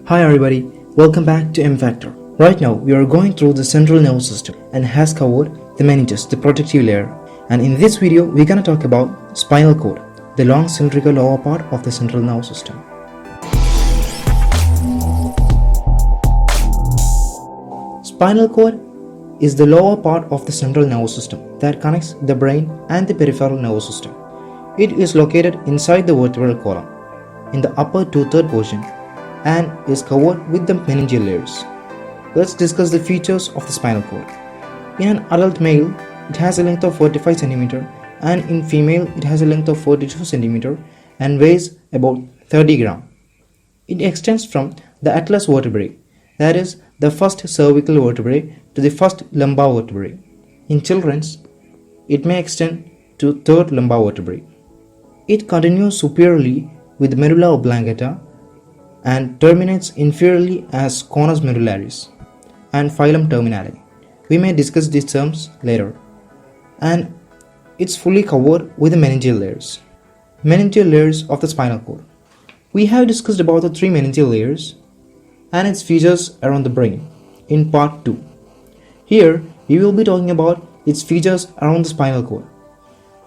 Hi everybody, welcome back to M Factor. Right now we are going through the central nervous system and has covered the meninges, the protective layer. And in this video we're gonna talk about spinal cord, the long cylindrical lower part of the central nervous system. Spinal cord is the lower part of the central nervous system that connects the brain and the peripheral nervous system. It is located inside the vertebral column in the upper two-third portion and is covered with the meningeal layers. Let's discuss the features of the spinal cord. In an adult male, it has a length of 45 cm and in female it has a length of 42 cm and weighs about 30 grams. It extends from the atlas vertebrae, that is the first cervical vertebrae, to the first lumbar vertebrae. In children, it may extend to third lumbar vertebrae. It continues superiorly with the medulla oblongata and terminates inferiorly as conus medullaris and filum terminale. We may discuss these terms later. And it's fully covered with the meningeal layers. Meningeal layers of the spinal cord. We have discussed about the three meningeal layers and its features around the brain in part 2. Here we will be talking about its features around the spinal cord.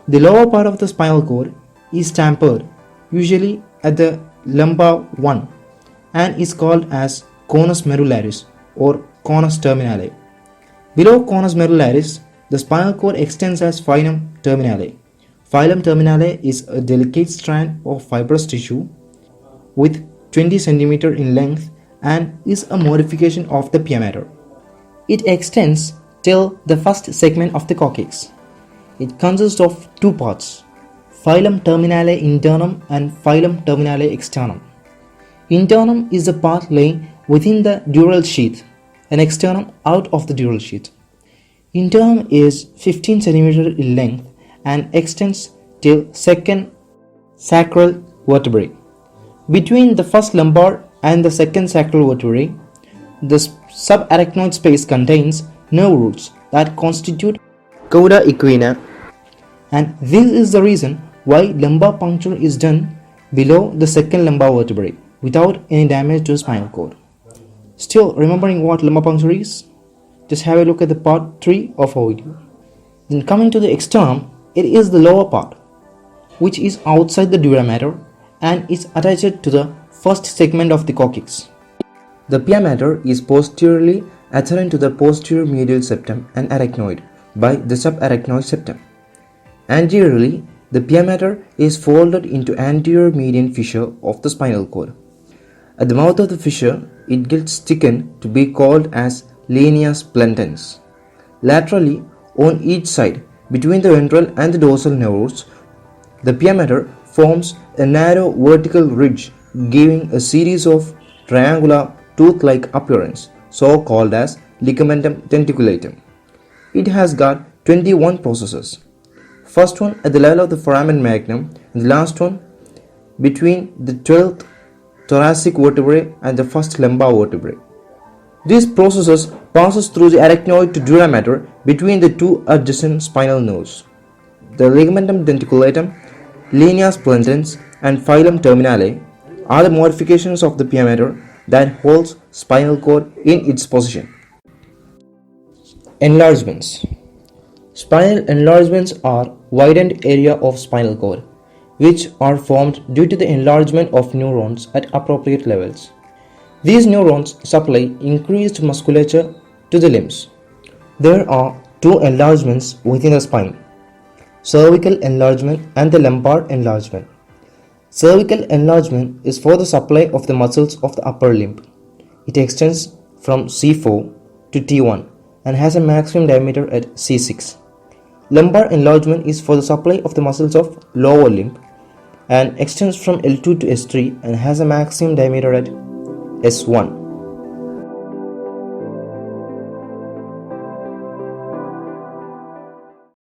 The lower part of the spinal cord is tapered, usually at the lumbar 1, and is called as conus medullaris or conus terminale. Below conus medullaris, the spinal cord extends as filum terminale. Filum terminale is a delicate strand of fibrous tissue with 20 cm in length and is a modification of the pia mater. It extends till the first segment of the coccyx. It consists of two parts, filum terminale internum and filum terminale externum. Internum is the part lying within the dural sheath and externum out of the dural sheath. Internum is 15 cm in length and extends till second sacral vertebrae. Between the first lumbar and the second sacral vertebrae, the subarachnoid space contains nerve roots that constitute cauda equina, and this is the reason why lumbar puncture is done below the second lumbar vertebrae without any damage to the spinal cord. Still remembering what lumbar puncture is? Just have a look at the part 3 of our video. Then coming to the externum, it is the lower part which is outside the dura mater and is attached to the first segment of the coccyx. The pia mater is posteriorly adherent to the posterior medial septum and arachnoid by the subarachnoid septum. Anteriorly, the pia mater is folded into anterior median fissure of the spinal cord. At the mouth of the fissure, it gets thickened to be called as linea splendens. Laterally, on each side, between the ventral and the dorsal nerve roots, the pia mater forms a narrow vertical ridge giving a series of triangular tooth-like appearance, so called as ligamentum denticulatum. It has got 21 processes. First one at the level of the foramen magnum and the last one between the 12th thoracic vertebrae and the first lumbar vertebrae. These processes passes through the arachnoid to dura mater between the two adjacent spinal nerves. The ligamentum denticulatum, linea splendens and filum terminale are the modifications of the pia mater that holds spinal cord in its position. Enlargements. Spinal enlargements are widened area of spinal cord which are formed due to the enlargement of neurons at appropriate levels. These neurons supply increased musculature to the limbs. There are two enlargements within the spine, cervical enlargement and the lumbar enlargement. Cervical enlargement is for the supply of the muscles of the upper limb. It extends from C4 to T1 and has a maximum diameter at C6. Lumbar enlargement is for the supply of the muscles of lower limb and extends from L2 to S3 and has a maximum diameter at S1.